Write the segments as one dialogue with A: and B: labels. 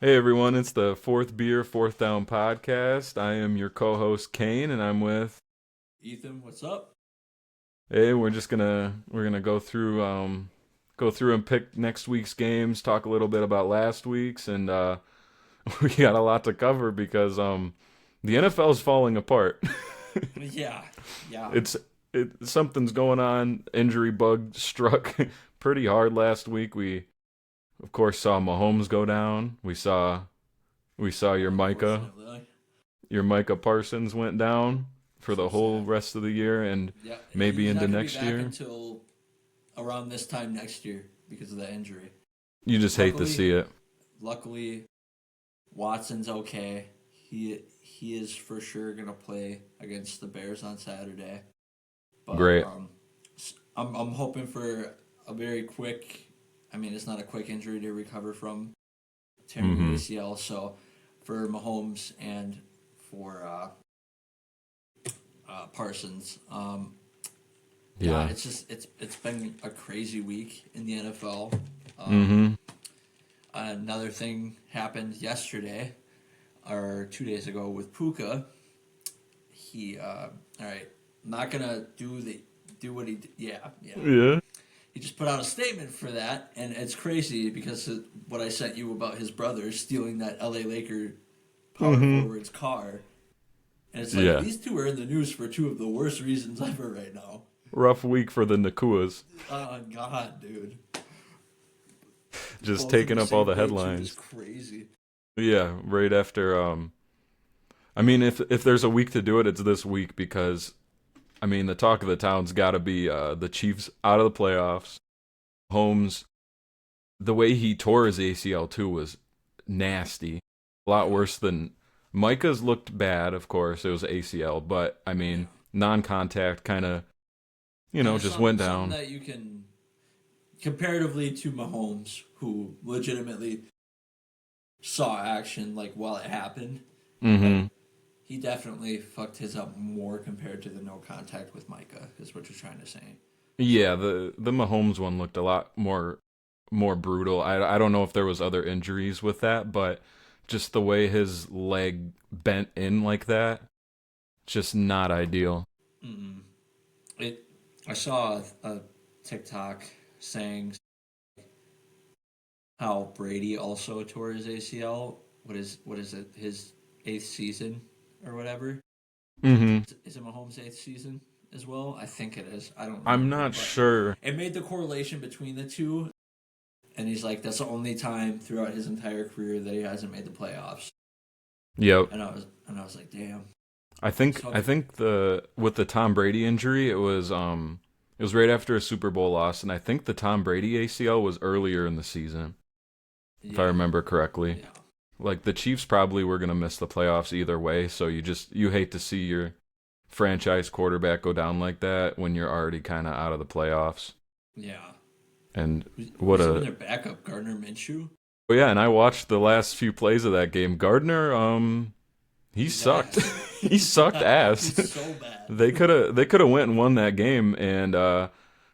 A: Hey everyone, it's the Fourth Beer, Fourth Down podcast. I am your co-host Kane, and I'm with.
B: Ethan, what's up?
A: Hey, we're gonna go through and pick next week's games, talk a little bit about last week's, and we got a lot to cover because the NFL is falling apart.
B: Yeah, yeah.
A: it's something's going on. Injury bug struck pretty hard last week. We of course saw Mahomes go down. We saw
B: Unfortunately,
A: your Micah Parsons went down for the
B: so
A: whole
B: sad.
A: rest of the year and
B: Yeah,
A: maybe
B: he's
A: into
B: not going to be
A: next
B: back
A: year.
B: until around this time next year because of that injury.
A: You just hate to
B: Luckily,
A: see it.
B: luckily, Watson's okay. He is for sure going to play against the Bears on Saturday. But
A: Great.
B: I'm hoping for a very quick. I mean, it's not a quick injury to recover from tearing your
A: Mm-hmm.
B: ACL. So for Mahomes and for Parsons.
A: Yeah.
B: It's been a crazy week in the NFL. Um,
A: Mm-hmm.
B: Another thing happened yesterday or 2 days ago with Puka. He all right, not gonna do what he yeah.
A: Yeah.
B: He just put out a statement for that, and it's crazy because what I sent you about his brother stealing that L.A. Laker power
A: Mm-hmm.
B: forward's car, and it's like
A: Yeah.
B: these two are in the news for two of the worst reasons ever right now.
A: Rough week for the Nakuas.
B: Oh God, dude.
A: Just
B: Both in
A: taking
B: the
A: up all
B: same
A: the
B: day too is
A: headlines.
B: crazy.
A: Yeah, right after I mean if there's a week to do it, it's this week because I mean the talk of the town's gotta be the Chiefs out of the playoffs. Holmes, the way he tore his ACL too was nasty. A lot
B: Yeah,
A: worse than Micah's looked bad, of course. It was ACL, but I
B: yeah.
A: mean, non-contact kind of,
B: Kind of
A: just went
B: something
A: down.
B: that you can comparatively to Mahomes, who legitimately saw action like while it happened.
A: Mhm.
B: Like he definitely fucked his up more compared to the no contact with Micah. Is what you're trying to say.
A: Yeah, the Mahomes one looked a lot more brutal. I don't know if there was other injuries with that, but just the way his leg bent in like that, just not ideal.
B: Mm-mm. It. I saw a TikTok saying how Brady also tore his ACL. What is it? His eighth season or whatever.
A: Mhm.
B: Is it Mahomes' eighth season as well? I think it is. I don't
A: I'm
B: remember,
A: not
B: but
A: sure.
B: it made the correlation between the two. And he's like, that's the only time throughout his entire career that he hasn't made the playoffs.
A: Yep.
B: And I was like, damn.
A: I think
B: So
A: I think the with the Tom Brady injury, it was right after a Super Bowl loss, and I think the Tom Brady ACL was earlier in the season, if I
B: yeah,
A: remember correctly.
B: yeah,
A: Like the Chiefs probably were gonna miss the playoffs either way, so you hate to see your franchise quarterback go down like that when you're already kind of out of the playoffs.
B: yeah.
A: And what
B: Who's even
A: a
B: their backup? Gardner Minshew.
A: oh yeah, and I watched the last few plays of that game. Gardner, he
B: He's
A: sucked.
B: ass.
A: He sucked ass.
B: He's so bad.
A: They could have went and won that game, and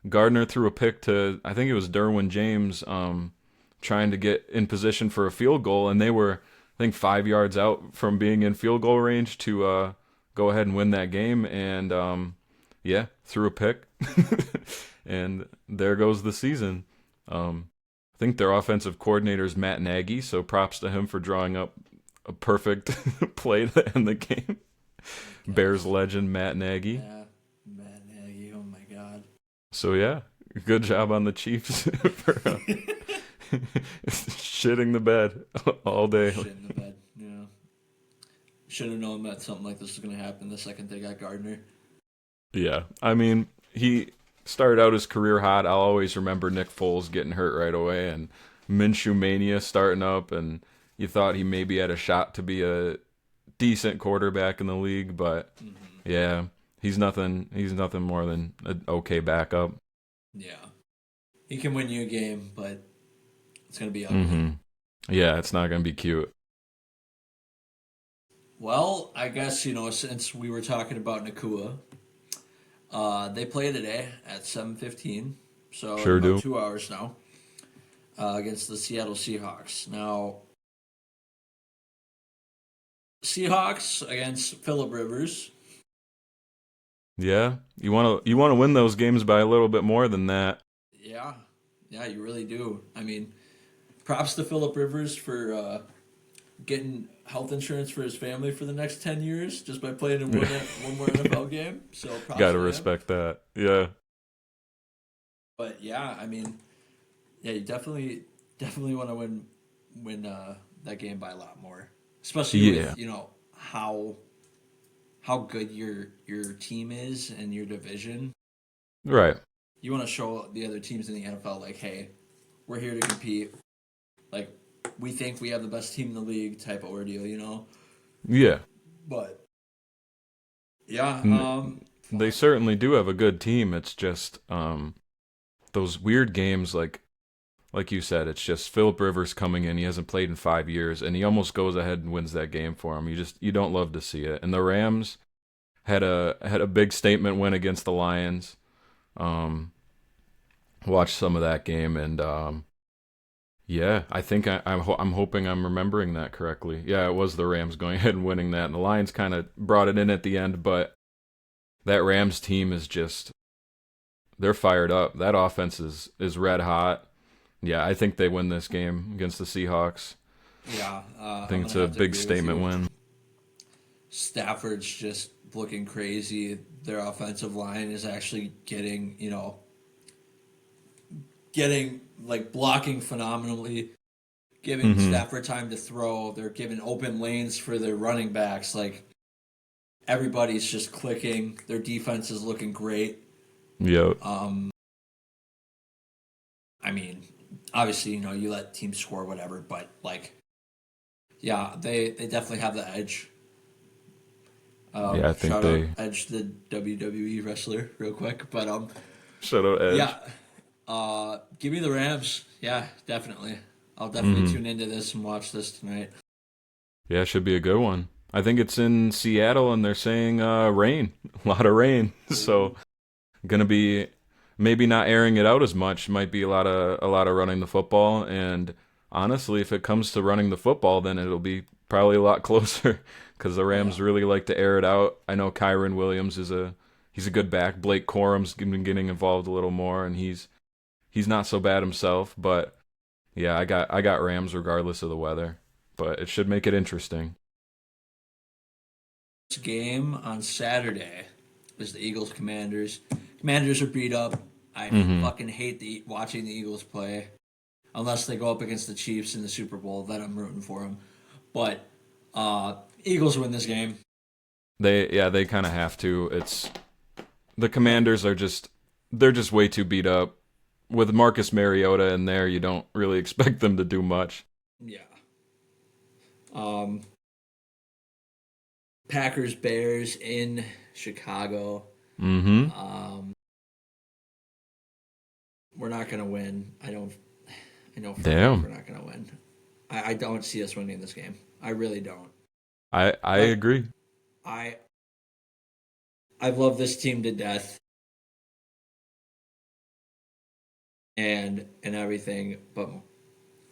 A: Gardner threw a pick to I think it was Derwin James, trying to get in position for a field goal, and they were I think 5 yards out from being in field goal range to go ahead and win that game, and yeah, threw a pick, and there goes the season. I think their offensive coordinator is Matt Nagy, so props to him for drawing up a perfect play to end the game. Bears
B: Yes.
A: legend Matt Nagy.
B: Yeah. Matt Nagy. Oh my god.
A: So yeah, good job on the Chiefs for shitting the bed all day.
B: Shit in the bed. Yeah. Should have known that something like this was gonna happen the second they got Gardner.
A: Yeah, I mean he started out his career hot. I'll always remember Nick Foles getting hurt right away and Minshew mania starting up, and you thought he maybe had a shot to be a decent quarterback in the league, but
B: Mm-hmm.
A: yeah, he's nothing. He's nothing more than an okay backup.
B: Yeah. He can win you a game, but it's gonna be ugly.
A: Mm-hmm. Yeah, it's not gonna be cute.
B: Well, I guess, since we were talking about Nakua, they play today at 7:15, so in
A: Sure
B: about
A: do.
B: 2 hours now, against the Seattle Seahawks. Now, Seahawks against Phillip Rivers.
A: Yeah, you want to win those games by a little bit more than that.
B: Yeah, yeah, you really do. I mean, props to Phillip Rivers for getting health insurance for his family for the next 10 years just by playing in one more NFL game. So props
A: Got to
B: to him.
A: respect that. Yeah.
B: But yeah, I mean, yeah, you definitely want to win that game by a lot more, especially
A: Yeah.
B: with how good your team is and your division.
A: Right.
B: You want to show the other teams in the NFL like, hey, we're here to compete. Like, we think we have the best team in the league type of ordeal.
A: Yeah.
B: But yeah,
A: N- They certainly do have a good team. It's just those weird games like you said, it's just Philip Rivers coming in. He hasn't played in 5 years, and he almost goes ahead and wins that game for him. You don't love to see it. And the Rams had a big statement win against the Lions. Um, Watched some of that game, and yeah, I think I'm hoping I'm remembering that correctly. Yeah, it was the Rams going ahead and winning that, and the Lions kind of brought it in at the end, but that Rams team is just they're fired up. That offense is red hot. Yeah, I think they win this game against the Seahawks.
B: yeah,
A: I
B: I'm
A: think it's
B: gonna
A: a
B: have to
A: big
B: agree with
A: statement
B: you.
A: win.
B: Stafford's just looking crazy. Their offensive line is actually getting like blocking phenomenally, giving
A: Mm-hmm.
B: Stafford time to throw. They're giving open lanes for their running backs. Like everybody's just clicking. Their defense is looking great.
A: Yep.
B: Um, I mean, obviously, you let teams score whatever, but like, yeah, they definitely have the edge.
A: Yeah, I think
B: Shout out
A: they
B: Edge, the WWE wrestler, real quick. But
A: shut out
B: yeah,
A: Edge.
B: give me the Rams. Yeah, definitely. I'll definitely
A: Mm-hmm.
B: tune into this and watch this tonight.
A: Yeah, should be a good one. I think it's in Seattle, and they're saying rain, a lot of rain. So
B: Ooh.
A: gonna be maybe not airing it out as much. Might be a lot of running the football. And honestly, if it comes to running the football, then it'll be probably a lot closer because the
B: Oh yeah,
A: Rams really like to air it out. I know Kyron Williams he's a good back. Blake Corum's been getting involved a little more, and he's not so bad himself. But yeah, I got Rams regardless of the weather. But it should make it interesting.
B: this game on Saturday is the Eagles Commanders. Commanders are beat up. I
A: Hmm.
B: fucking hate watching the Eagles play unless they go up against the Chiefs in the Super Bowl. Then I'm rooting for them. But Eagles win this game.
A: They kind of have to. It's the Commanders they're just way too beat up. With Marcus Mariota in there, you don't really expect them to do much.
B: Yeah. Um, Packers Bears in Chicago.
A: Mm-hmm.
B: Um, we're not gonna win. I know for a fact
A: Damn.
B: we're not gonna win. I don't see us winning this game. I really don't.
A: I
B: But
A: agree.
B: I I love this team to death and everything. But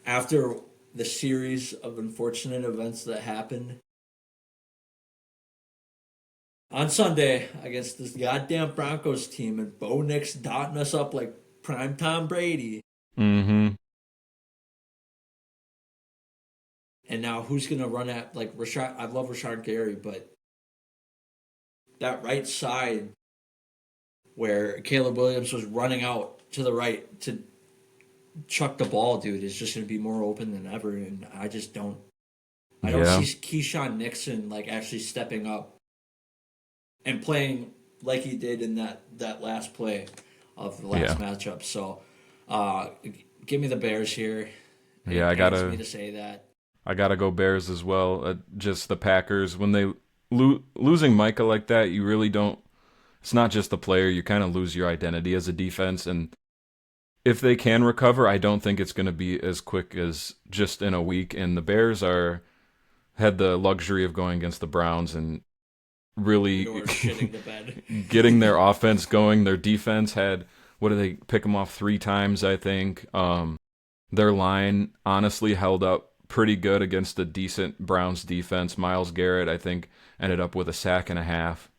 B: after the series of unfortunate events that happened on Sunday against this goddamn Broncos team and Bo Nix dotting us up like prime Tom Brady.
A: Mm-hmm.
B: And now who's gonna run at like Rashad? I love Rashad Gary, but that right side where Caleb Williams was running out to the right to chuck the ball, dude, is just gonna be more open than ever. And I just don't. I don't see
A: Yeah.
B: Keyshawn Nixon like actually stepping up and playing like he did in that last play of the last
A: Yeah.
B: matchup. So, uh, give me the Bears here.
A: Yeah.
B: It
A: I
B: pains me
A: gotta
B: to say that.
A: I gotta go Bears as well. Just the Packers when they losing Micah like that, you really don't. It's not just the player. You kind of lose your identity as a defense, and if they can recover, I don't think it's going to be as quick as just in a week. And the Bears are had the luxury of going against the Browns and really
B: Fedor shitting the bed.
A: getting their offense going. Their defense had what did they pick them off 3 times? I think their line honestly held up pretty good against a decent Browns defense. Myles Garrett, I think, ended up with a sack and a half.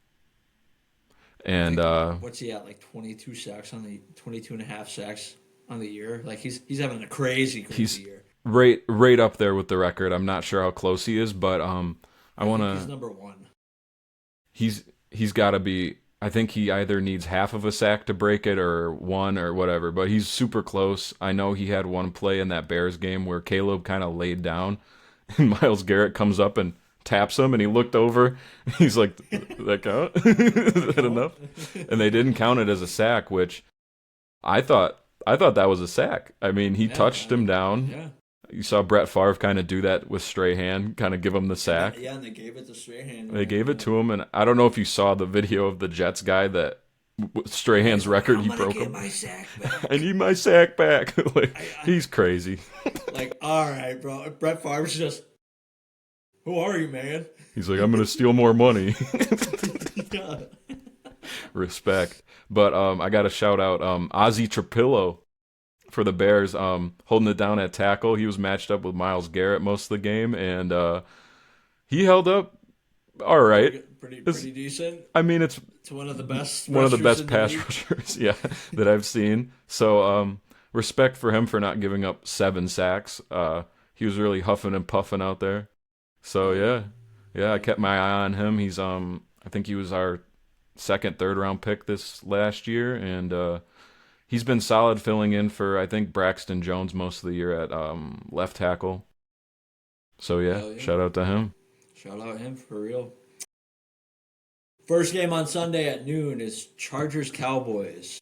B: I
A: And
B: think what's he at, like 22 sacks on the 22 and a half sacks on the year. Like he's having a crazy
A: he's
B: year.
A: right up there with the record. I'm not sure how close he is, but I
B: I
A: want
B: think he's
A: to.
B: number one.
A: He's got to be. I think he either needs half of a sack to break it or one or whatever, but he's super close. I know he had one play in that Bears game where Caleb kind of laid down and Myles Garrett comes up and taps him and he looked over. He's like, that count? Is that
B: Count?
A: enough? And they didn't count it as a sack, which I thought that was a sack. I mean, he
B: Yeah,
A: touched him down.
B: yeah.
A: You saw Brett Favre kind of do that with Strahan, kind of give him the sack.
B: Yeah, and they gave it to Strahan.
A: They gave it to him, and I don't know if you saw the video of the Jets guy that Strahan's record, he broke him.
B: My sack back.
A: I need my sack back. Like,
B: I-
A: he's crazy.
B: Like, all right, bro. Brett Favre's just, who are you, man?
A: He's like, I'm gonna steal more money.
B: Yeah.
A: Respect. But I got to shout out Ozzie Trapillo for the Bears, holding it down at tackle. He was matched up with Myles Garrett most of the game, and he held up all right.
B: Pretty decent.
A: I mean, it's
B: one of the best.
A: one of the
B: rushers
A: best
B: in
A: pass
B: league.
A: rushers, yeah, that I've seen. So respect for him for not giving up 7 sacks. He was really huffing and puffing out there. So yeah, I kept my eye on him. He's I think he was our second, third round pick this last year, and he's been solid filling in for I think Braxton Jones most of the year at left tackle. So
B: Hell yeah.
A: shout out to him.
B: Shout out him for real. First game on Sunday at noon is Chargers Cowboys.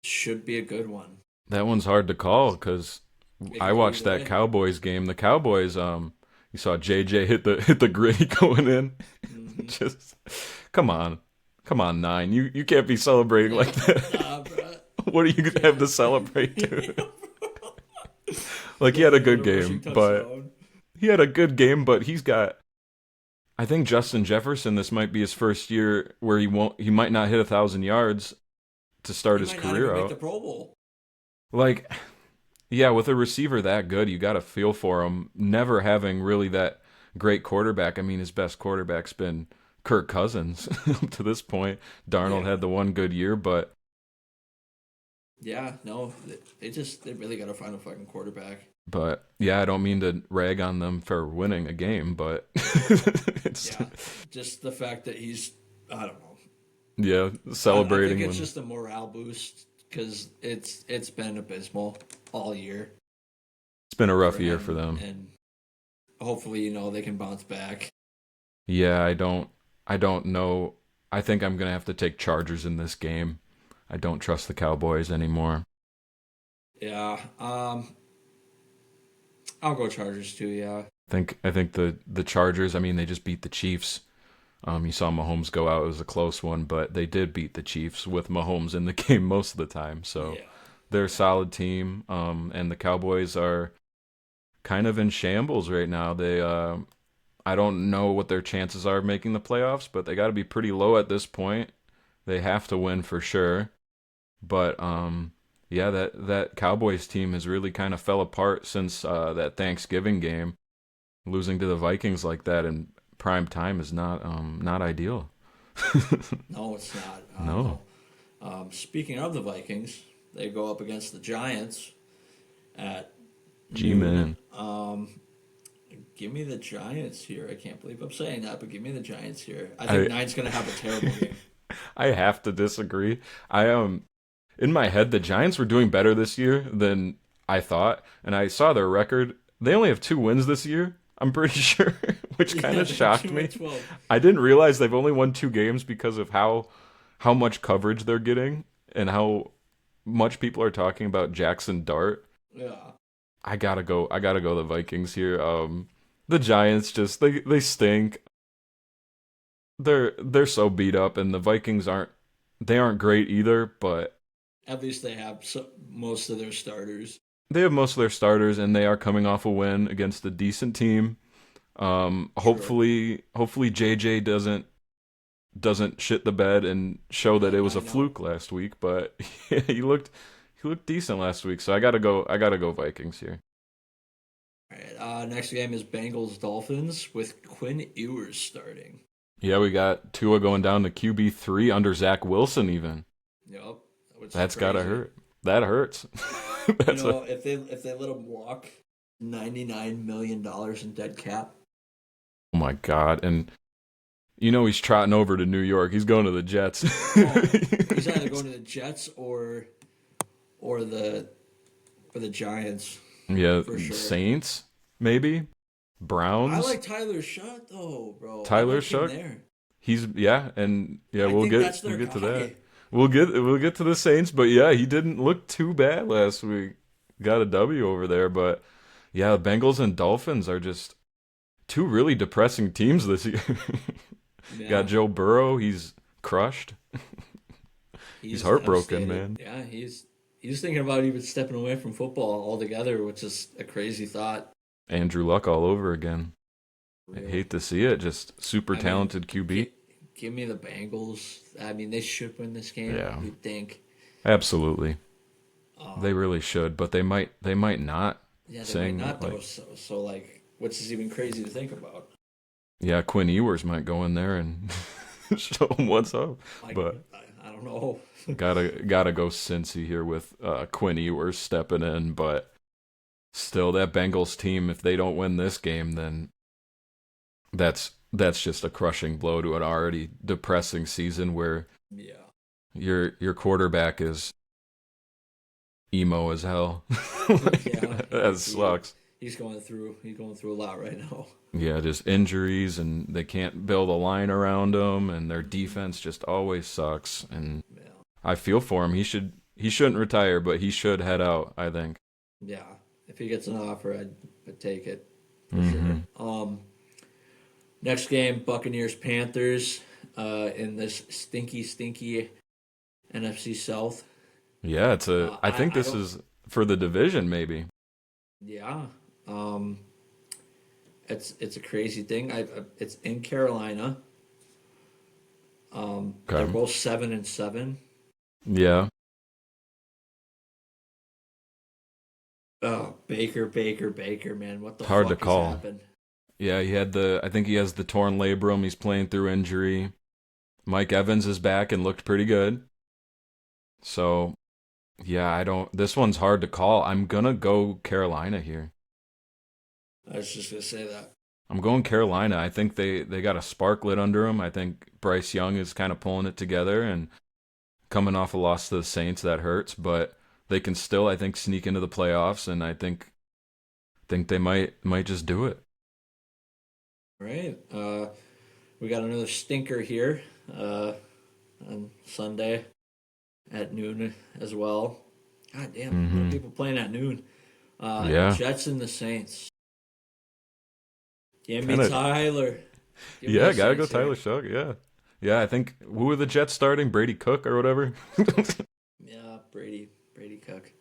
B: Should be a good one.
A: That one's hard to call because
B: It
A: I
B: could go
A: watched
B: either
A: that
B: way.
A: Cowboys game. The Cowboys, you saw JJ hit the gritty going in.
B: Mhm.
A: Just come on, 9. You can't be celebrating like that.
B: Nah, bruh.
A: What do you have to celebrate, dude? Like, he had a good
B: Rushing
A: game, but
B: touchdown.
A: he's got. I think Justin Jefferson. This might be his first year where he might not hit 1,000 yards to start
B: He
A: his
B: might not
A: career
B: even make
A: out.
B: the Pro Bowl.
A: Like, yeah, with a receiver that good, you got to feel for him. Never having really that great quarterback. I mean, his best quarterback's been Kirk Cousins up to this point. Darnold
B: Yeah.
A: had the one good year, but
B: Yeah, no, they really got to find a fucking quarterback.
A: yeah, I don't mean to rag on them for winning a game, but it's
B: Yeah, just the fact that he's, I don't know.
A: yeah,
B: I
A: celebrating
B: think it's
A: when
B: just a morale boost because it's been abysmal all year
A: it's been a rough
B: for
A: year
B: him,
A: for them.
B: and hopefully they can bounce back.
A: Yeah, I don't know. I think I'm gonna have to take Chargers in this game. I don't trust the Cowboys anymore.
B: Yeah, I'll go Chargers too. Yeah,
A: I think the Chargers. I mean, they just beat the Chiefs. You saw Mahomes go out. It was a close one, but they did beat the Chiefs with Mahomes in the game most of the time. So
B: yeah,
A: they're a solid team. And the Cowboys are kind of in shambles right now. I don't know what their chances are of making the playoffs, but they got to be pretty low at this point. They have to win for sure. But yeah, that Cowboys team has really kind of fell apart since that Thanksgiving game. Losing to the Vikings like that in prime time is not ideal.
B: no, it's not.
A: No.
B: Speaking of the Vikings, they go up against the Giants at
A: G-Man.
B: noon. Give me the Giants here. I can't believe I'm saying that, but give me the Giants here. I think Nine's going to have a terrible game.
A: I have to disagree. I in my head the Giants were doing better this year than I thought, and I saw their record. They only have 2 wins this year. I'm pretty sure, which kind of shocked me.
B: 2-12.
A: I didn't realize they've only won 2 games because of how much coverage they're getting and how much people are talking about Jackson Dart.
B: Yeah.
A: I gotta go the Vikings here. The Giants just they stink. They're so beat up, and the Vikings aren't great either, but
B: At least they have most of their starters.
A: they have most of their starters, and they are coming off a win against a decent team. Hopefully JJ doesn't shit the bed and show that it was
B: I
A: a
B: know.
A: fluke last week, but he looked decent last week, so I gotta go Vikings here.
B: All right. Next game is Bengals Dolphins with Quinn Ewers starting.
A: Yeah, we got Tua going down to QB3 under Zach Wilson even.
B: Yep, which is
A: That's gotta
B: crazy.
A: hurt. That hurts.
B: You
A: That's a
B: know, if they let him walk, $99 million in dead cap.
A: oh my god. And he's trotting over to New York. He's going to the Jets.
B: Oh, he's either going to the Jets or the or the Giants
A: Yeah,
B: for sure.
A: Saints, maybe.
B: I
A: Browns.
B: like Tyler Shutt though, bro. I
A: Tyler
B: like him
A: Shook.
B: there.
A: He's yeah, and yeah,
B: I
A: we'll
B: think
A: get
B: that's
A: we'll
B: their
A: get to that.
B: guy.
A: We'll get to the Saints, but yeah, he didn't look too bad last week. Got a W over there, but yeah, the Bengals and Dolphins are just two really depressing teams this year. Got
B: Yeah,
A: Joe Burrow, he's crushed. He's
B: he's
A: heartbroken,
B: devastated.
A: man.
B: Yeah, he's thinking about even stepping away from football altogether, which is a crazy thought.
A: Andrew Luck all over again. I
B: Real.
A: hate to see it. Just super
B: I mean,
A: talented QB.
B: gi- give me the Bengals. I mean, they should win this game.
A: Yeah,
B: You'd think.
A: absolutely. They
B: Um,
A: really should, but they might not.
B: yeah, they might
A: Saying
B: not though.
A: like,
B: So like, which is even crazy to think about.
A: yeah, Quinn Ewers might go in there and show him what's up.
B: Like,
A: But
B: I don't know.
A: gotta go Cincy here with Quinn Ewers stepping in. But still, that Bengals team, if they don't win this game, then that's just a crushing blow to an already depressing season where
B: Yeah.
A: your quarterback is emo as hell.
B: Yeah,
A: Like, that sucks.
B: he's going through a lot right now.
A: Yeah, just injuries, and they can't build a line around him, and their defense just always sucks. And
B: Yeah,
A: I feel for him. He shouldn't retire, but he should head out, I think.
B: yeah. If he gets an offer, I'd take it for
A: Hmm.
B: sure. Next game, Buccaneers Panthers, in this stinky NFC South.
A: Yeah, I think
B: I
A: this
B: don't.
A: is for the division, maybe.
B: Yeah. Um, it's a crazy thing. It's in Carolina. They're
A: Okay.
B: both 7-7.
A: Yeah.
B: Oh, Baker, man, what the
A: Hard to
B: fuck has
A: call.
B: happened?
A: Yeah, I think he has the torn labrum. He's playing through injury. Mike Evans is back and looked pretty good. So, yeah, this one's hard to call. I'm gonna go Carolina here.
B: I was just gonna say that.
A: I'm going Carolina. I think they got a spark lit under them. I think Bryce Young is kind of pulling it together and coming off a loss to the Saints that hurts, but they can still I think sneak into the playoffs and I think they might just do it.
B: Right. We got another stinker here on Sunday at noon as well. God damn, a lot of
A: Mhm.
B: people playing at noon.
A: Yeah.
B: Jets and the Saints. Give me
A: Kind of
B: Tyler. Give me
A: yeah,
B: the
A: got to go
B: Saints
A: Tyler
B: here.
A: Shough. Yeah. Yeah, I think who are the Jets starting? Brady Cook or whatever.
B: Yeah, Brady Cook.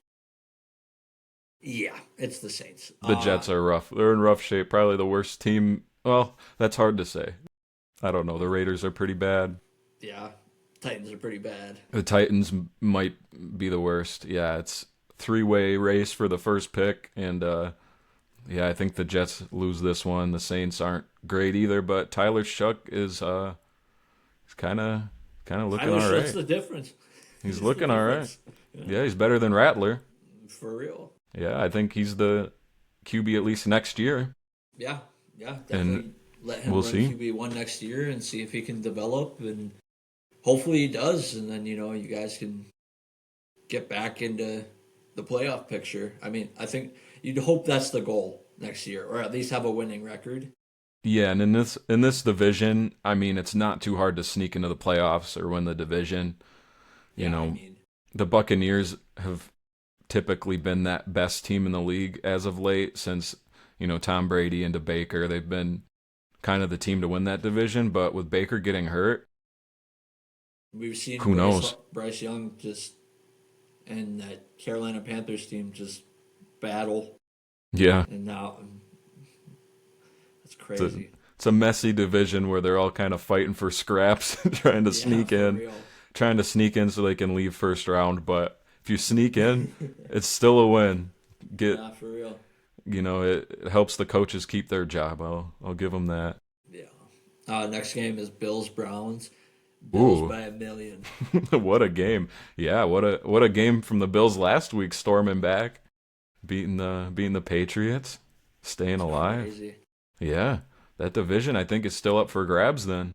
B: Yeah, it's the Saints.
A: The Jets are rough. They're in rough shape. Probably the worst team. Well, that's hard to say. I don't know. The Raiders are pretty bad.
B: Yeah, Titans are pretty bad.
A: The Titans might be the worst. Yeah, it's three-way race for the first pick, and yeah, I think the Jets lose this one. The Saints aren't great either, but Tyler Shuck is kind of looking
B: Tyler
A: all
B: Shutt's
A: right.
B: the difference.
A: He's
B: He's the
A: looking all right.
B: difference. Yeah,
A: Yeah, he's better than Rattler.
B: for real.
A: Yeah, I think he's the QB at least next year,
B: Yeah, yeah,
A: and
B: definitely let him
A: we'll
B: run
A: see.
B: QB1 next year and see if he can develop, and hopefully he does, and then you guys can get back into the playoff picture. I mean, I think you'd hope that's the goal next year, or at least have a winning record.
A: Yeah, and in this division, I mean, it's not too hard to sneak into the playoffs or win the division. You
B: Yeah, I
A: know,
B: mean,
A: the Buccaneers have typically been that best team in the league as of late since, Tom Brady into Baker. They've been kind of the team to win that division, but with Baker getting hurt,
B: we've seen
A: who knows?
B: Bryce Young just and that Carolina Panthers team just battle,
A: Yeah,
B: and now that's
A: it's a,
B: crazy.
A: it's a messy division where they're all kind of fighting for scraps, trying to
B: Yeah,
A: sneak
B: for
A: in,
B: real.
A: so they can leave first round. But if you sneak in, it's still a win. Get
B: Yeah, for real.
A: it helps the coaches keep their job. I'll give them that.
B: Yeah. Next game is Bills Browns. Bills
A: Ooh,
B: by a million.
A: what a game! Yeah, what a game from the Bills last week, storming back, beating the Patriots, staying
B: It's
A: alive.
B: crazy.
A: Yeah, that division I think is still up for grabs. Then.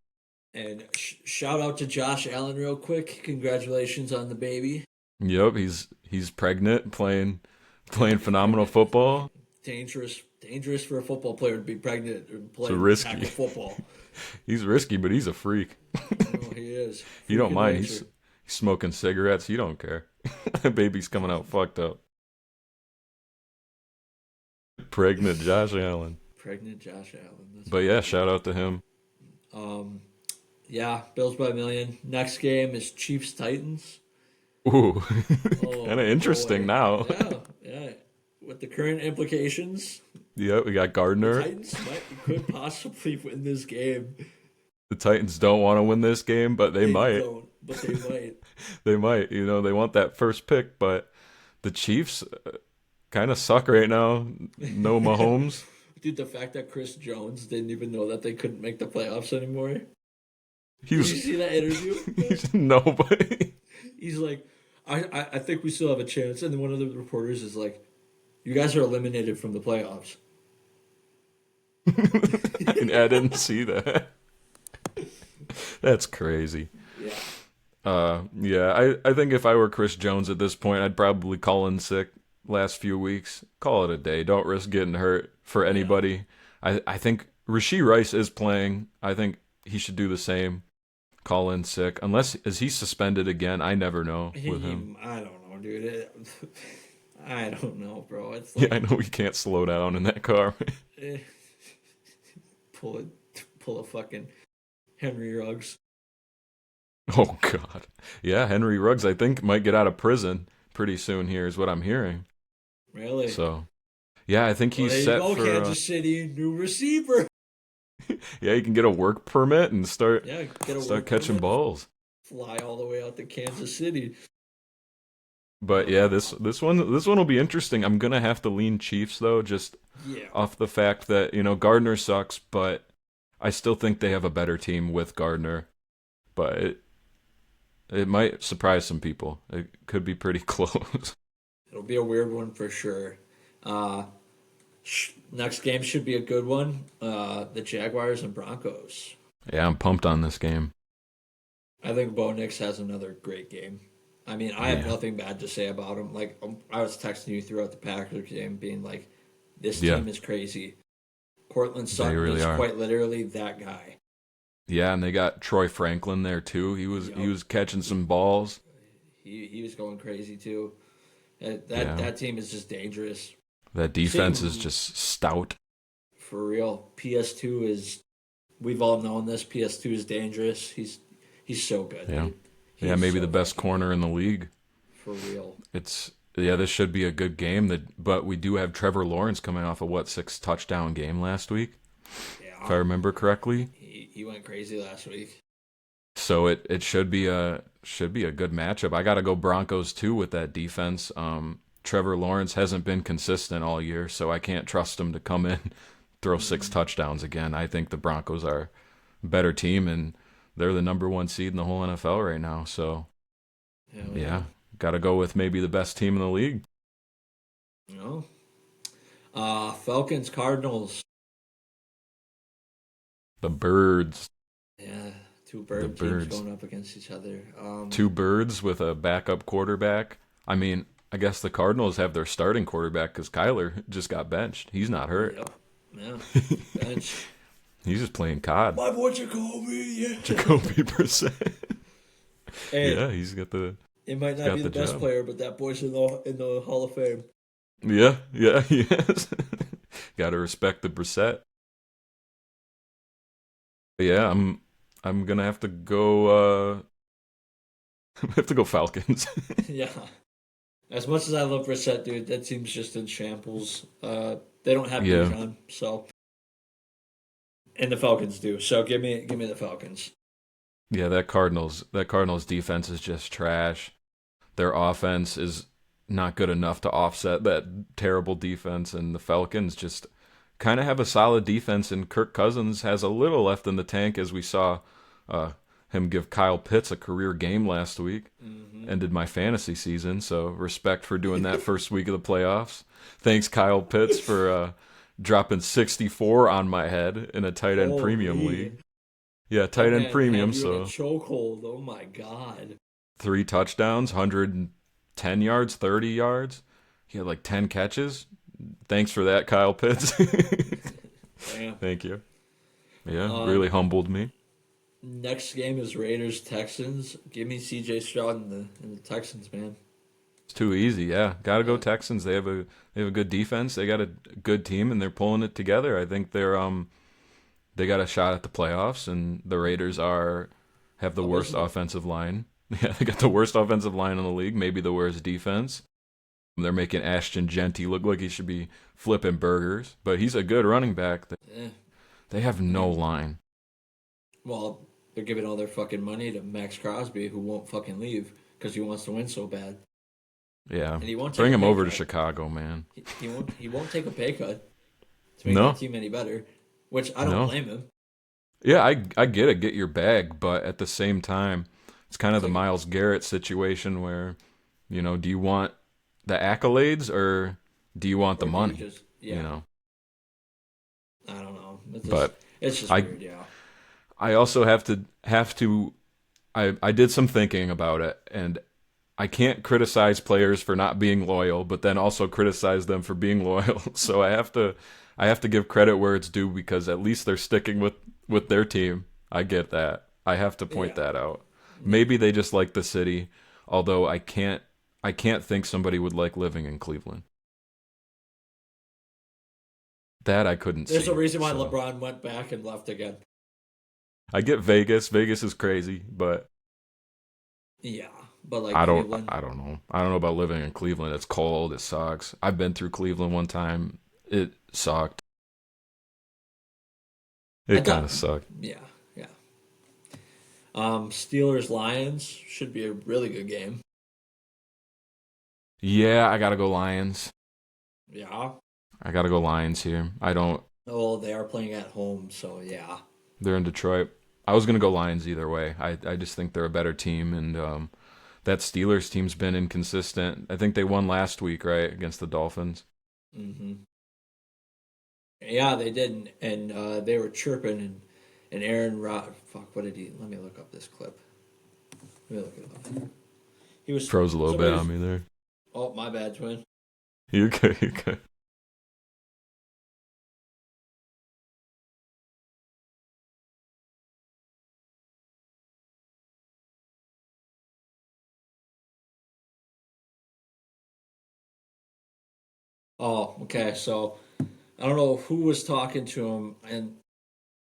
B: And shout out to Josh Allen real quick. Congratulations on the baby.
A: Yep, he's pregnant,
B: Yeah,
A: playing
B: he's
A: phenomenal
B: pregnant.
A: football.
B: Dangerous for a football player to be pregnant and
A: So
B: playing tackle
A: risky.
B: football.
A: He's risky, but he's a freak.
B: No, he is.
A: You
B: Freak
A: don't
B: of
A: mind.
B: nature.
A: He's smoking cigarettes. You don't care. Baby's coming out fucked up. Pregnant Josh Allen.
B: Pregnant Josh Allen. That's
A: But yeah,
B: crazy.
A: shout out to him.
B: Um, yeah, Bills by a million. Next game is Chiefs Titans.
A: Ooh, kind
B: Oh
A: of interesting
B: boy.
A: now.
B: Yeah. With the current implications,
A: Yep, we got
B: the
A: Gardner.
B: Titans could possibly win this game.
A: The Titans don't want to win this game, but they
B: They
A: might.
B: don't, but they might.
A: They might. They want that first pick, but the Chiefs kind of suck right now. No Mahomes.
B: Dude, the fact that Chris Jones didn't even know that they couldn't make the playoffs anymore.
A: He
B: Did you
A: was
B: see that interview?
A: he's nobody.
B: He's like, I think we still have a chance. And then one of the reporters is like, you guys are eliminated from the playoffs.
A: I didn't see that. That's crazy.
B: Yeah.
A: Yeah, I think if I were Chris Jones at this point, I'd probably call in sick last few weeks. Call it a day. Don't risk getting hurt for
B: Yeah.
A: anybody. I think Rashee Rice is playing. I think he should do the same. Call in sick. Unless, is he suspended again? I never know with him.
B: I don't know, dude. I don't know, bro. It's
A: Yeah,
B: like
A: I know he can't slow down in that car.
B: eh, pull a pull a fucking Henry Ruggs.
A: Oh, God. Yeah, Henry Ruggs, I think, might get out of prison pretty soon here, is what I'm hearing.
B: Really?
A: So, yeah, I think
B: Well,
A: he's
B: there you
A: set
B: go,
A: for.
B: Kansas City, new receiver.
A: Yeah, he can get a work permit and start
B: Yeah, get a
A: start
B: work
A: catching
B: permit,
A: balls.
B: fly all the way out to Kansas City.
A: But yeah, this one will be interesting. I'm gonna have to lean Chiefs though, just
B: Yeah.
A: off the fact that Gardner sucks, but I still think they have a better team with Gardner. But it might surprise some people. It could be pretty close.
B: It'll be a weird one for sure. Uh, Next game should be a good one. The Jaguars and Broncos.
A: Yeah, I'm pumped on this game.
B: I think Bo Nix has another great game. I mean, I have
A: Yeah,
B: nothing bad to say about him. Like I was texting you throughout the Packers game, being like, "This
A: yeah,
B: team is crazy." Cortland
A: they
B: Sutton
A: really
B: is
A: are.
B: quite literally that guy.
A: Yeah, and they got Troy Franklin there too. He
B: Yup.
A: was catching some balls.
B: He was going crazy too.
A: Yeah,
B: That team is just dangerous.
A: that defense is
B: Same
A: just stout.
B: for real. PS2 is. We've all known this. PS2 is dangerous. He's so good,
A: Yeah,
B: dude. He
A: yeah,
B: is
A: maybe
B: so
A: the best
B: fucking
A: corner
B: good.
A: in the league.
B: For real.
A: It's Yeah, this should be a good game. But we do have Trevor Lawrence coming off a 6 touchdown game last week, if I
B: Yeah.
A: remember correctly.
B: He went crazy last week.
A: So it should be a good matchup. I got to go Broncos too with that defense. Trevor Lawrence hasn't been consistent all year, so I can't trust him to come in throw 6 touchdowns again. I think the Broncos are a better team and they're the number 1 seed in the whole NFL right now. So
B: Hell yeah.
A: yeah, got to go with maybe the best team in the league.
B: No. Falcons Cardinals.
A: The Birds.
B: Yeah, two
A: The
B: bird teams
A: Birds.
B: going up against each other.
A: Two birds with a backup quarterback. I mean, I guess the Cardinals have their starting quarterback because Kyler just got benched. He's not hurt.
B: Yep. Yeah. Bench.
A: He's just playing COD.
B: My boy Jacoby. Yeah.
A: Jacoby Brissett.
B: Hey,
A: Yeah, he's got the
B: it might not
A: got
B: be
A: the
B: the best
A: job.
B: player, but that boy's in the Hall of Fame.
A: Yeah, he is. Got to respect the Brissett. But yeah, I'm gonna have to go. I have to go Falcons.
B: Yeah. As much as I love Brissett, dude, that team's just in shambles. They don't have
A: Yeah,
B: Bijan, so and the Falcons do. So give me the Falcons.
A: yeah. That Cardinals defense is just trash. Their offense is not good enough to offset that terrible defense. And the Falcons just kind of have a solid defense, and Kirk Cousins has a little left in the tank, as we saw uh, him give Kyle Pitts a career game last week.
B: Mm-hmm.
A: Ended my fantasy season, so respect for doing that first week of the playoffs. Thanks, Kyle Pitts, for dropping 64 on my head in a tight end premium league. Yeah,
B: That
A: tight end
B: man
A: premium,
B: had you in a
A: so
B: chokehold. Oh my god.
A: 3 touchdowns, 110 yards, 30 yards. He had like 10 catches. Thanks for that, Kyle Pitts.
B: Damn.
A: Thank you. Yeah, really humbled me.
B: Next game is Raiders Texans. Give me C.J. Stroud and the Texans, man.
A: It's too easy. Yeah, gotta go Texans. They have a good defense. They got a good team, and they're pulling it together. I think they got a shot at the playoffs, and the Raiders have the worst offensive line. Yeah, they got the worst offensive line in the league. Maybe the worst defense. They're making Ashton Genty look like he should be flipping burgers, but he's a good running back. They have no line.
B: Well, they're giving all their fucking money to Max Crosby, who won't fucking leave because he wants to win so bad.
A: Yeah,
B: And he won't
A: bring him over to
B: cut.
A: Chicago, man.
B: He won't take a pay cut to make
A: No.
B: that team any better, which I don't
A: No.
B: blame him.
A: Yeah, I get it, get your bag, but at the same time, it's kind of the
B: like-
A: Myles Garrett situation where, do you want the accolades or do you want the
B: Or do you
A: money?
B: just- yeah, I don't know.
A: But
B: It's just
A: I-
B: weird, yeah.
A: I also have to I did some thinking about it, and I can't criticize players for not being loyal, but then also criticize them for being loyal. So I have to give credit where it's due, because at least they're sticking with their team. I get that. I have to point that out. Maybe they just like the city, although I can't think somebody would like living in Cleveland. That I couldn't see.
B: There's a reason why
A: so.
B: LeBron went back and left again.
A: I get Vegas. Vegas is crazy, but
B: Yeah, but like
A: I don't
B: Cleveland,
A: know. I don't know about living in Cleveland. It's cold. It sucks. I've been through Cleveland one time. It sucked. It kind of sucked.
B: Yeah. Steelers Lions should be a really good game.
A: Yeah, I gotta go Lions.
B: Yeah.
A: I gotta go Lions here. I don't.
B: Oh, they are playing at home, so yeah.
A: They're in Detroit. I was gonna go Lions either way. I just think they're a better team, and that Steelers team's been inconsistent. I think they won last week, right, against the Dolphins.
B: Mm-hmm. Yeah, they did, and they were chirping, and Aaron Rod. Fuck, what did he? Let me look up this clip. Let me look it up. He was
A: Froze a little bit on me there.
B: Oh, my bad, twin.
A: You're good. You're good.
B: Oh, okay. So I don't know who was talking to him, and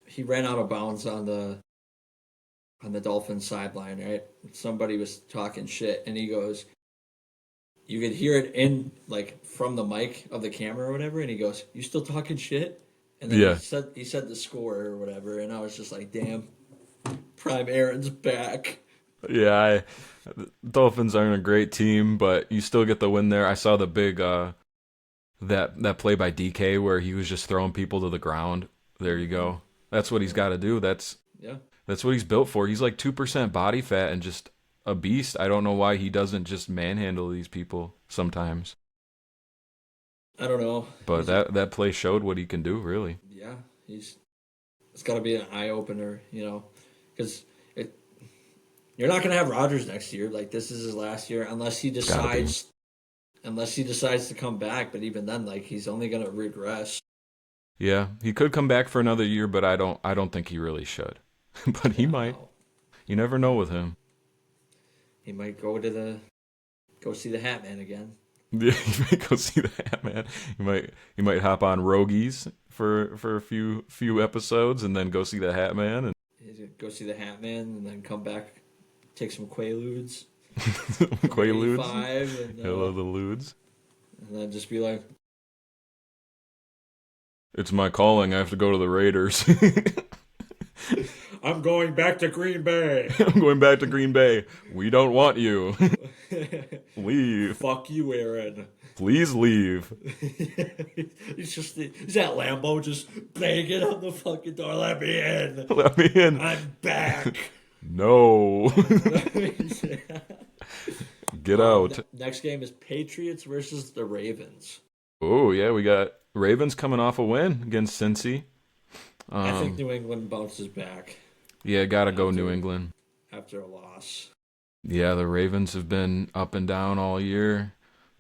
B: he ran out of bounds on the Dolphins sideline. Right, somebody was talking shit, and he goes, you could hear it in like from the mic of the camera or whatever, and he goes, "You still talking shit?" And then
A: Yeah.
B: he said the score or whatever, and I was just like, "Damn, Prime Aaron's back."
A: Yeah, Dolphins aren't a great team, but you still get the win there. I saw the big that play by DK where he was just throwing people to the ground. There you go. That's what he's got to do. That's what he's built for. He's like 2% body fat and just a beast. I don't know why he doesn't just manhandle these people sometimes.
B: I don't know,
A: But that play showed what he can do, really.
B: yeah, it's got to be an eye opener, because you're not gonna have Rodgers next year. Like, this is his last year unless he decides to come back. But even then, like, he's only gonna regress.
A: Yeah, he could come back for another year, but I don't think he really should. But he might.
B: No.
A: You never know with him.
B: He might go see the Hat Man again.
A: Yeah, you might go see the Hat Man. You might hop on Rogies for a few episodes and then go see the Hat Man and
B: He's gonna go see the Hat Man and then come back, take some Quaaludes.
A: Quaaludes.
B: 85 and,
A: Hello, the Ludes.
B: and then just be like,
A: It's my calling. I have to go to the Raiders.
B: I'm going back to Green Bay.
A: I'm going back to Green Bay. We don't want you. Leave.
B: Fuck you, Aaron.
A: Please leave.
B: He's that Lambo just banging on the fucking door. Let me in.
A: Let me in.
B: I'm back.
A: No. Get out.
B: Next game is Patriots versus the Ravens.
A: Oh, yeah, we got Ravens coming off a win against Cincy.
B: I think New England bounces back.
A: Yeah, gotta go New England.
B: After a loss.
A: Yeah, the Ravens have been up and down all year.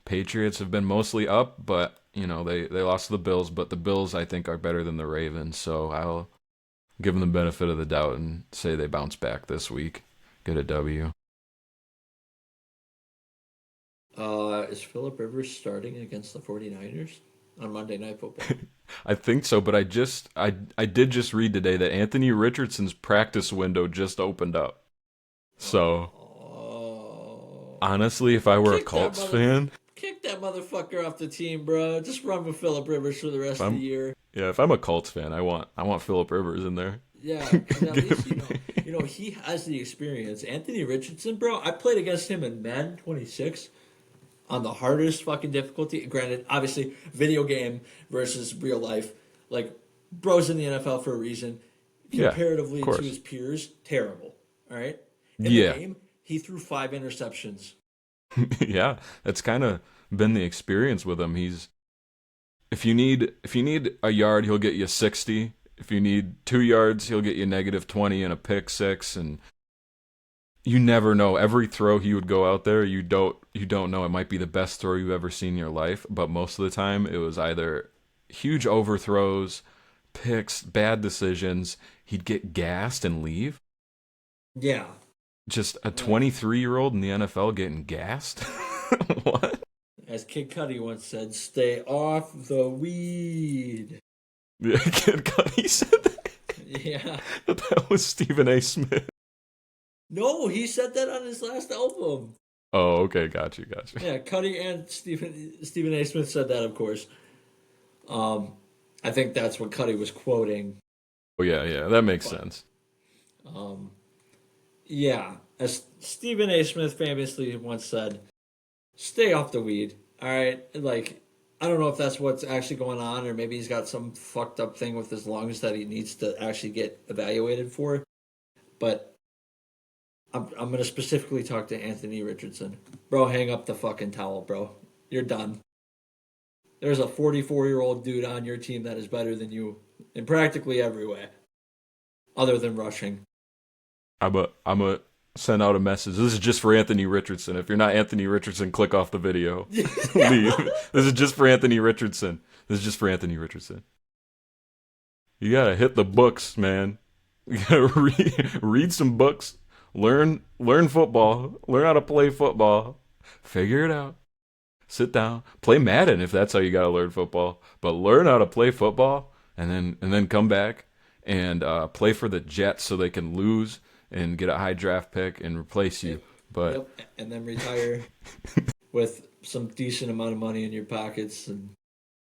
A: Patriots have been mostly up, but, you know, they lost to the Bills. But the Bills, I think, are better than the Ravens. So I'll give them the benefit of the doubt and say they bounce back this week. Get a W.
B: Is Phillip Rivers starting against the 49ers on Monday Night Football?
A: I think so, but I did just read today that Anthony Richardson's practice window just opened up. So, honestly, if I were a Colts fan...
B: Kick that motherfucker off the team, bro. Just run with Phillip Rivers for the rest of the year.
A: Yeah, if I'm a Colts fan, I want Phillip Rivers in there.
B: Yeah, and at least, he has the experience. Anthony Richardson, bro, I played against him in Madden 26 on the hardest fucking difficulty. Granted, obviously, video game versus real life. Like, bro's in the NFL for a reason. Comparatively to his peers, terrible. All right? In the game, he threw 5 interceptions.
A: Yeah, that's kind of been the experience with him. If you need a yard, he'll get you 60. If you need 2 yards, he'll get you -20 and a pick 6. And you never know. Every throw he would go out there, you don't know. It might be the best throw you've ever seen in your life, but most of the time it was either huge overthrows, picks, bad decisions. He'd get gassed and leave.
B: Yeah.
A: Just a 23-year-old in the NFL getting gassed? What?
B: As Kid Cudi once said, stay off the weed.
A: Yeah, Kid Cudi said that?
B: Yeah.
A: That was Stephen A. Smith.
B: No, he said that on his last album.
A: Oh, okay, got you.
B: Yeah, Cudi and Stephen A. Smith said that, of course. I think that's what Cudi was quoting.
A: Oh, yeah, that makes sense.
B: Yeah, as Stephen A. Smith famously once said, stay off the weed, all right? Like, I don't know if that's what's actually going on, or maybe he's got some fucked up thing with his lungs that he needs to actually get evaluated for. But I'm going to specifically talk to Anthony Richardson. Bro, hang up the fucking towel, bro. You're done. There's a 44-year-old dude on your team that is better than you in practically every way, other than rushing.
A: I'm a send out a message. This is just for Anthony Richardson. If you're not Anthony Richardson, click off the video. Leave. This is just for Anthony Richardson. You gotta hit the books, man. You gotta read some books. Learn football. Learn how to play football. Figure it out. Sit down. Play Madden if that's how you gotta learn football. But learn how to play football and then come back and play for the Jets so they can lose and get a high draft pick and replace you. But
B: and then retire with some decent amount of money in your pockets and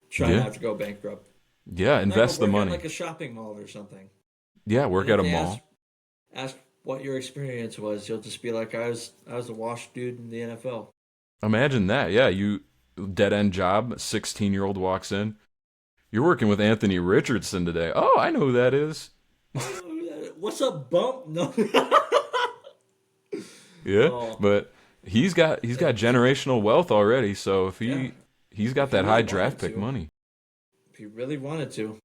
B: try not to go bankrupt.
A: Yeah, invest the money.
B: Like a shopping mall or something.
A: Yeah, work at a mall.
B: Ask what your experience was. You'll just be like, I was a washed dude in the NFL.
A: Imagine that. Yeah, you dead end job. 16-year-old walks in. You're working with Anthony Richardson today. Oh, I know who that is.
B: What's up, bump? No.
A: Yeah, but he's got generational wealth already. So if he's got that high draft pick money.
B: If he really wanted to.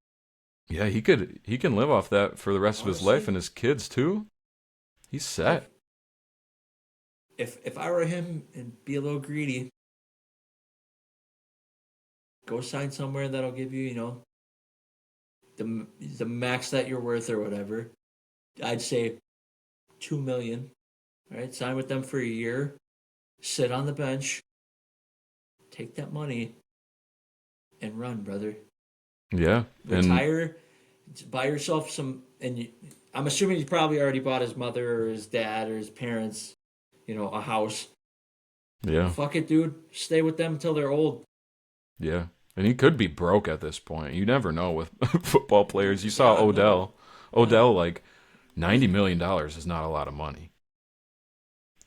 A: Yeah, he can live off that for the rest of his life and his kids too. He's set.
B: If I were him and be a little greedy, go sign somewhere that'll give you, the max that you're worth or whatever. I'd say $2 million. All right, sign with them for a year. Sit on the bench. Take that money and run, brother.
A: Yeah,
B: retire. Buy yourself some, I'm assuming he probably already bought his mother or his dad or his parents, a house.
A: Yeah.
B: Fuck it, dude. Stay with them until they're old.
A: Yeah. And he could be broke at this point. You never know with football players. You saw Odell. Odell, $90 million is not a lot of money.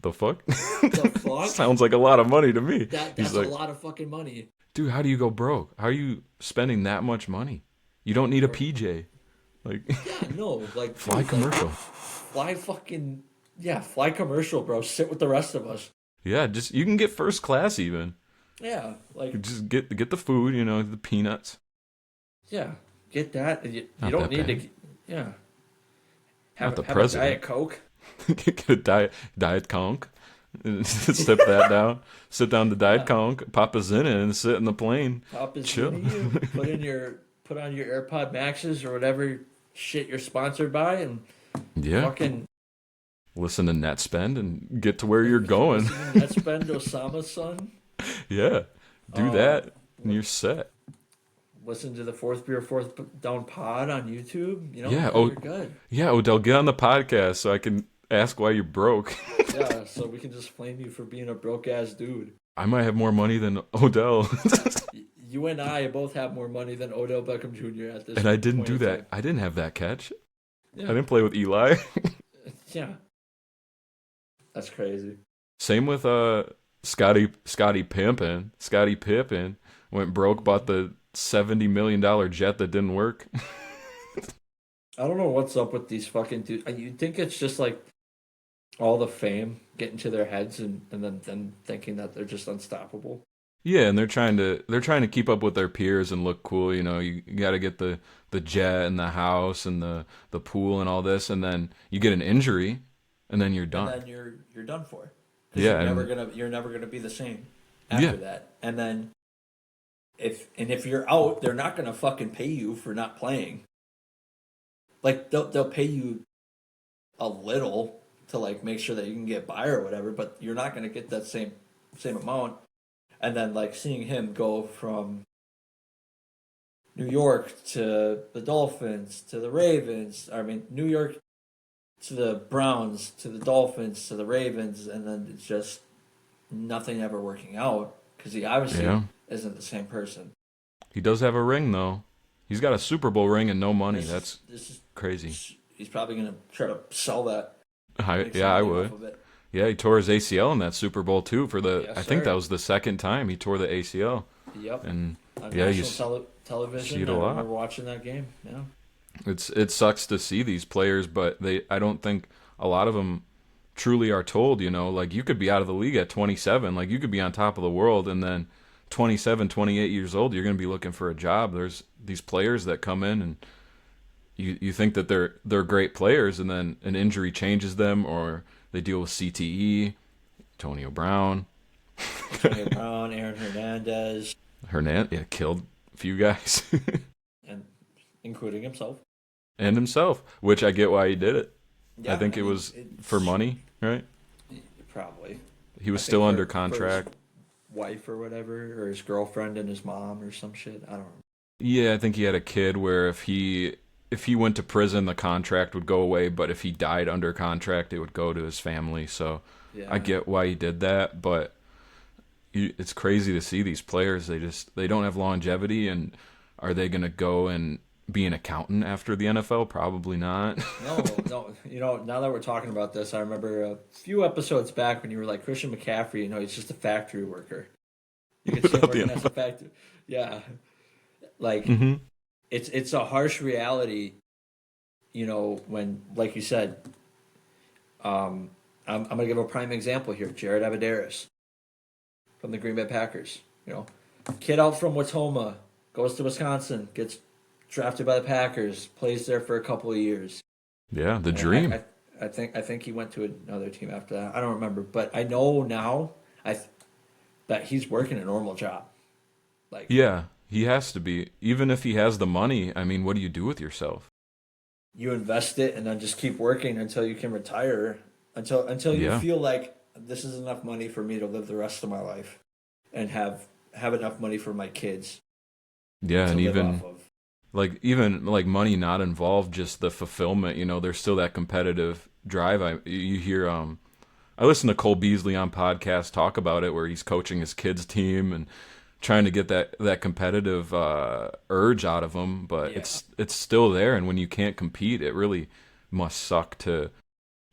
A: The fuck?
B: The fuck?
A: Sounds like a lot of money to me.
B: That's
A: He's
B: a
A: like,
B: lot of fucking money.
A: dude, how do you go broke? How are you spending that much money? You don't need a PJ. Like,
B: Yeah, no, like
A: fly
B: dude,
A: commercial.
B: like, fly fucking yeah, fly commercial, bro. Sit with the rest of us.
A: Yeah, just you can get first class even.
B: Yeah, like
A: Just get the food, the peanuts.
B: yeah, get that. You
A: Not
B: don't
A: that
B: need
A: bad.
B: to. Yeah,
A: Not the
B: have a
A: president.
B: diet coke.
A: Get a diet conch. Step that down. Sit down the diet
B: Yeah,
A: conch. Pop a Zin in and sit in the plane.
B: pop is
A: Chill.
B: into you. Put on your AirPod Maxes or whatever shit you're sponsored by, and
A: Yeah.
B: fucking
A: Listen to net spend and get to where you're going.
B: listen to Let's Spend Osama's son.
A: Yeah. Do
B: Uh,
A: that and you're set.
B: listen to the Fourth Beer Fourth Down pod on YouTube.
A: Yeah.
B: You're good.
A: Yeah, Odell, get on the podcast so I can ask why you're broke.
B: Yeah, so we can just flame you for being a broke ass dude.
A: I might have more money than Odell.
B: You and I both have more money than Odell Beckham Jr. at this
A: And I didn't
B: point
A: do
B: in
A: that.
B: time.
A: I didn't have that catch. I
B: Yeah,
A: didn't play with Eli.
B: yeah, that's crazy.
A: Same with Scotty Pippen. Scotty Pippen went broke, bought the $70 million jet that didn't work.
B: I don't know what's up with these fucking dudes. You'd think it's just like all the fame getting to their heads and then thinking that they're just unstoppable.
A: Yeah, and they're trying to keep up with their peers and look cool. You got to get the jet and the house and the pool and all this, and then you get an injury, and then you're
B: And
A: done.
B: then you're done for. Because
A: Yeah,
B: you're never gonna be the same after
A: yeah,
B: that. And then if you're out, they're not gonna fucking pay you for not playing. Like they'll pay you a little to like make sure that you can get by or whatever, but you're not gonna get that same amount. And then like seeing him go from New York to the Dolphins to the Ravens. I mean New York to the Browns to the Dolphins to the Ravens, and then it's just nothing ever working out because he obviously
A: yeah.
B: isn't the same person.
A: He does have a ring though. He's got a Super Bowl ring and no money.
B: This
A: That's
B: is
A: crazy.
B: he's probably gonna try to sell that. Make some
A: Yeah, I
B: money
A: would.
B: off of it.
A: Yeah, he tore his ACL in that Super Bowl too.
B: Yes,
A: I think
B: sir.
A: that was the second time he tore the ACL.
B: Yep.
A: And
B: On
A: yeah,
B: national television,
A: see it
B: I
A: a lot.
B: remember watching that game. Yeah.
A: It sucks to see these players, but I don't think a lot of them truly are told. Like you could be out of the league at 27, like you could be on top of the world, and then 27, 28 years old, you're going to be looking for a job. There's these players that come in and you think that they're great players, and then an injury changes them, or they deal with CTE. Antonio Brown,
B: Antonio Brown, Aaron Hernandez,
A: yeah, killed a few guys,
B: and including himself.
A: and himself, which I get why he did it.
B: Yeah,
A: I think
B: I
A: it
B: mean,
A: was for money, right?
B: probably.
A: He was
B: I think
A: still under
B: for
A: contract.
B: his wife or whatever, or his girlfriend and his mom or some shit. I don't know.
A: Yeah, I think he had a kid where if he went to prison, the contract would go away, but if he died under contract, it would go to his family. So
B: Yeah.
A: I get why he did that, but it's crazy to see these players. They don't have longevity, and are they going to go and be an accountant after the NFL? Probably not.
B: No. Now that we're talking about this, I remember a few episodes back when you were like Christian McCaffrey. He's just a factory worker. You can see him
A: Without the
B: working as a
A: NFL.
B: factory. Yeah, like
A: Hmm.
B: it's a harsh reality. When like you said, I'm gonna give a prime example here. Jared Abadaris from the Green Bay Packers. Kid out from Watoma goes to Wisconsin, gets drafted by the Packers, plays there for a couple of years.
A: Yeah, the
B: And
A: dream.
B: I think he went to another team after that. I don't remember, but I know now that he's working a normal job. Like
A: Yeah, he has to be. Even if he has the money, I mean, what do you do with yourself?
B: you invest it and then just keep working until you can retire, until you
A: Yeah.
B: feel like this is enough money for me to live the rest of my life and have enough money for my kids
A: Yeah,
B: to
A: and
B: live
A: even
B: off of.
A: even like money not involved, just the fulfillment. There's still that competitive drive. You hear I listen to Cole Beasley on podcast talk about it, where he's coaching his kids team and trying to get that competitive urge out of them, but
B: Yeah.
A: it's still there. And when you can't compete, it really must suck to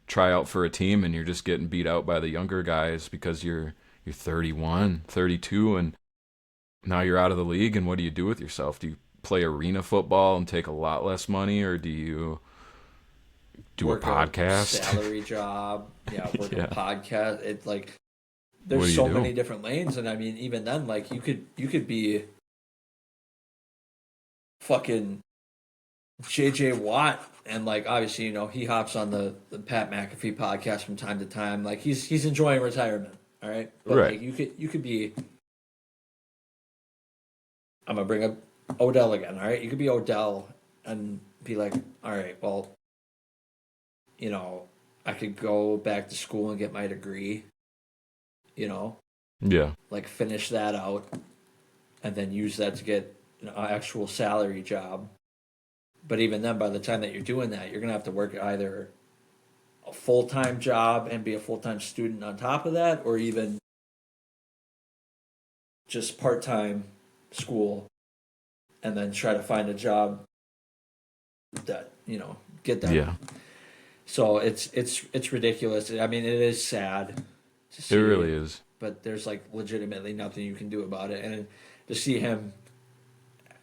A: try out for a team and you're just getting beat out by the younger guys because you're 31, 32, and now you're out of the league. And what do you do with yourself? Do you play arena football and take a lot less money, or do you do
B: Work
A: a podcast?
B: Salary job. Yeah, work
A: Yeah.
B: a podcast. It's like
A: What do
B: there's
A: you
B: so
A: do?
B: many different lanes, and I mean, even then, like you could be fucking JJ Watt, and like obviously, you know, he hops on the Pat McAfee podcast from time to time. Like he's enjoying retirement, all right. But
A: Right.
B: like you could be. I'm gonna bring up Odell again, all right. You could be Odell and be like, all right, well, you know, I could go back to school and get my degree, you know,
A: Yeah.
B: like finish that out, and then use that to get an actual salary job. But even then, by the time that you're doing that, you're gonna have to work either a full time job and be a full time student on top of that, or even just part time school, and then try to find a job that get that.
A: Yeah.
B: So it's ridiculous. I mean, it is sad to see.
A: It really is.
B: But there's like legitimately nothing you can do about it, and to see him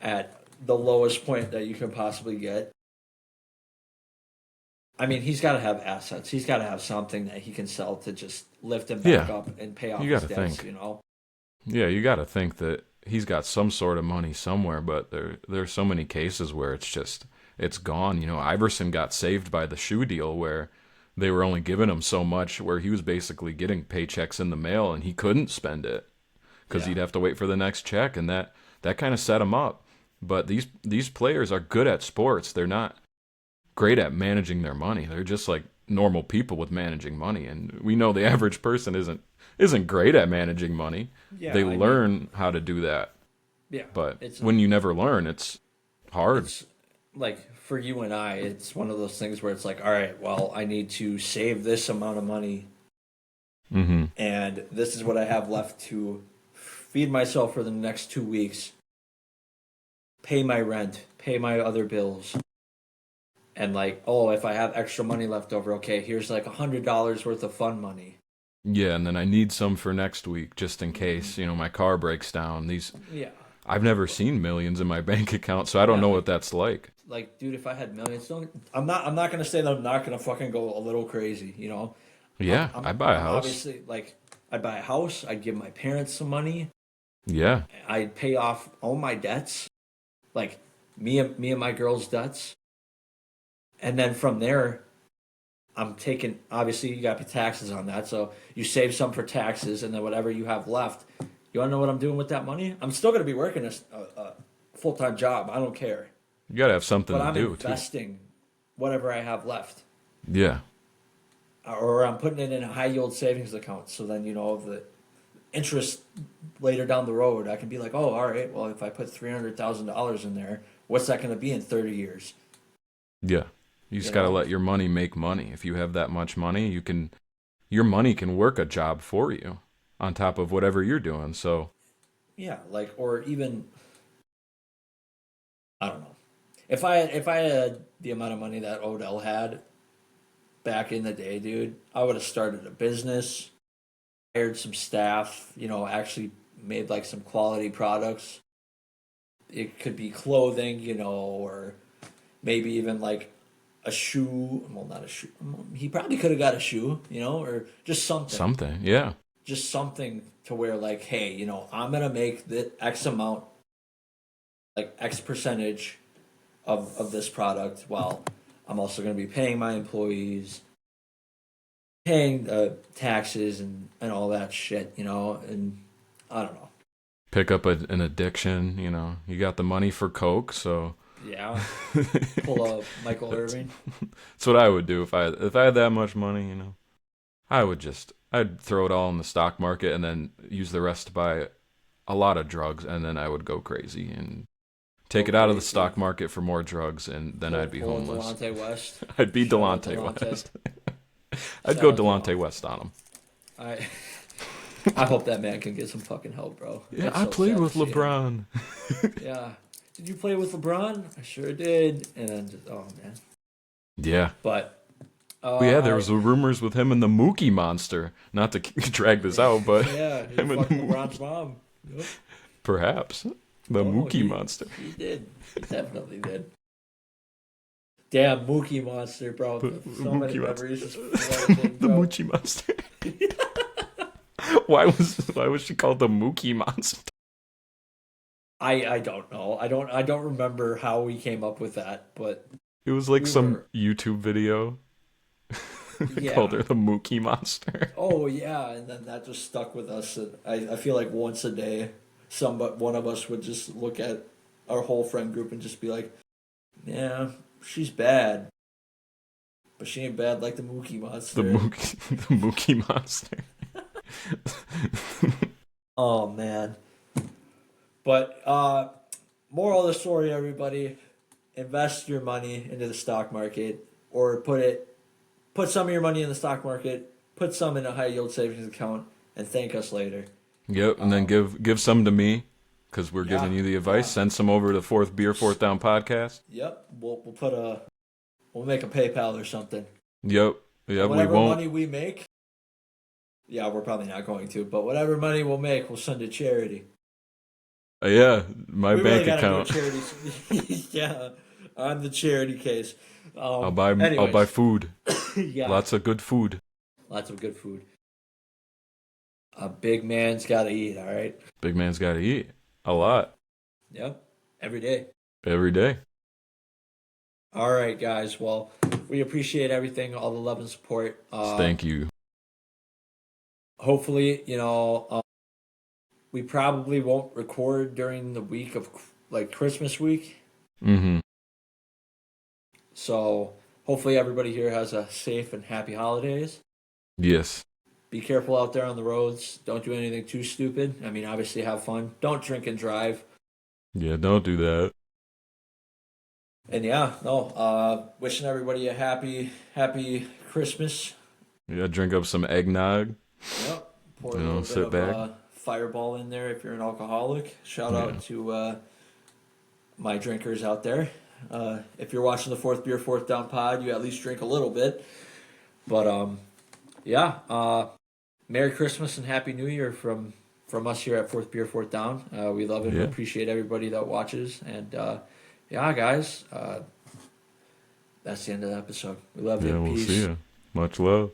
B: at the lowest point that you can possibly get. I mean, he's got to have assets. He's got to have something that he can sell to just lift him back up and pay off
A: You
B: his
A: gotta
B: debts.
A: think.
B: You know.
A: Yeah, you got to think that he's got some sort of money somewhere, but there's so many cases where it's gone. You know, Iverson got saved by the shoe deal where they were only giving him so much, where he was basically getting paychecks in the mail and he couldn't spend it because he'd have to wait for the next check, and that kind of set him up. But these players are good at sports. They're not great at managing their money. They're just like normal people with managing money, and we know the average person isn't great at managing money.
B: Yeah,
A: they learn how to do that.
B: Yeah,
A: But when you never learn, it's hard.
B: It's like for you and I, it's one of those things where it's like, all right, well, I need to save this amount of money, and this is what I have left to feed myself for the next 2 weeks, pay my rent, pay my other bills. And like, oh, if I have extra money left over, okay, here's like $100 worth of fun money.
A: Yeah, and then I need some for next week just in case, my car breaks down. I've never seen millions in my bank account, so I don't know what that's like.
B: Like, dude, if I had millions, I'm not gonna say that I'm not gonna fucking go a little crazy, you know?
A: Yeah, I'd buy a house.
B: Obviously, like, I'd buy a house, I'd give my parents some money.
A: Yeah.
B: I'd pay off all my debts, like me and my girl's debts. And then from there, I'm taking, obviously you got to pay taxes on that. So you save some for taxes, and then whatever you have left, you want to know what I'm doing with that money? I'm still going to be working a full-time job. I don't care.
A: You got to have something
B: But
A: to
B: I'm
A: do,
B: investing whatever I have left.
A: Yeah.
B: Or I'm putting it in a high-yield savings account. So then, the interest later down the road, I can be like, oh, all right, well, if I put $300,000 in there, what's that going to be in 30 years?
A: Yeah. You just got to let your money make money. If you have that much money, your money can work a job for you on top of whatever you're doing. So,
B: yeah, like, or even, I don't know. If I had the amount of money that Odell had back in the day, dude, I would have started a business, hired some staff, actually made like some quality products. It could be clothing, or maybe even like a shoe. Well, not a shoe. He probably could have got a shoe, or just something.
A: Something, yeah.
B: Just something to where, like, hey, I'm going to make the X amount, like X percentage of this product, while I'm also going to be paying my employees, paying taxes and all that shit, and I don't know.
A: Pick up an addiction, You got the money for Coke, so...
B: Yeah, pull up Michael Irving.
A: That's what I would do if I had that much money, I'd throw it all in the stock market and then use the rest to buy a lot of drugs, and then I would go crazy and take it out of the stock market for more drugs, and then I'd be homeless.
B: Delonte West.
A: I'd be Delonte West. I'd go Delonte West on him.
B: I hope that man can get some fucking help, bro.
A: Yeah, I played with LeBron.
B: Yeah. Did you play with LeBron? I sure did. And then oh man.
A: Yeah.
B: But
A: Well, yeah, there was rumors with him and the Mookie Monster. Not to drag this out, but
B: yeah, he
A: him and
B: fucked
A: the
B: LeBron's mom. Yep.
A: perhaps the
B: Oh,
A: Mookie Monster.
B: he did. He definitely did. Damn, Mookie Monster, bro. So many
A: Mookie Monster.
B: memories just flooding,
A: The
B: bro.
A: Mookie Monster. Why was she called the Mookie Monster?
B: I don't know. I don't remember how we came up with that, but
A: It was like
B: we
A: some
B: were
A: YouTube video. They called
B: yeah.
A: her the Mookie Monster.
B: Oh yeah, and then that just stuck with us. And I feel like once a day, one of us would just look at our whole friend group and just be like, "Yeah, she's bad, but she ain't bad like the Mookie
A: The
B: Monster."
A: Mookie Monster.
B: Oh man. But moral of the story, everybody: invest your money into the stock market, or put some of your money in the stock market, put some in a high yield savings account, and thank us later.
A: Yep, and then
B: Um,
A: give some to me because we're
B: yeah,
A: giving you the advice.
B: yeah,
A: Send some over to Fourth Beer, Fourth Down podcast.
B: yep. We'll make a PayPal or something,
A: Yep,
B: and
A: yep. We
B: whatever
A: won't.
B: money we make, yeah, we're probably not going to, but whatever money we'll make, we'll send to charity.
A: Yeah, my
B: We really
A: bank
B: got to do a
A: account.
B: charity. Yeah, on the charity case.
A: I'll buy
B: Anyways,
A: food.
B: yeah,
A: Lots of good food.
B: lots of good food. A big man's got to eat. All right.
A: Big man's got to eat a lot
B: Yep. Every day.
A: every day.
B: All right, guys. Well, we appreciate everything, all the love and support.
A: Thank you.
B: Hopefully, we probably won't record during the week of like Christmas week.
A: Mm-hmm.
B: So hopefully everybody here has a safe and happy holidays.
A: Yes.
B: Be careful out there on the roads. Don't do anything too stupid. I mean, obviously have fun. Don't drink and drive.
A: Yeah. Don't do that.
B: And yeah, no, wishing everybody a happy Christmas.
A: Yeah. Drink up some eggnog.
B: Yep. Pour a
A: You
B: little
A: know,
B: bit
A: sit
B: of
A: back.
B: Fireball in there if you're an alcoholic. Shout
A: Yeah.
B: out to my drinkers out there. If you're watching the Fourth Beer, Fourth Down pod, you at least drink a little bit. But yeah, Merry Christmas and Happy New Year from us here at Fourth Beer, Fourth Down. We love and
A: Yeah.
B: appreciate everybody that watches. And yeah, guys, that's the end of the episode. We love you.
A: Yeah. We'll
B: Peace.
A: see you. Much love.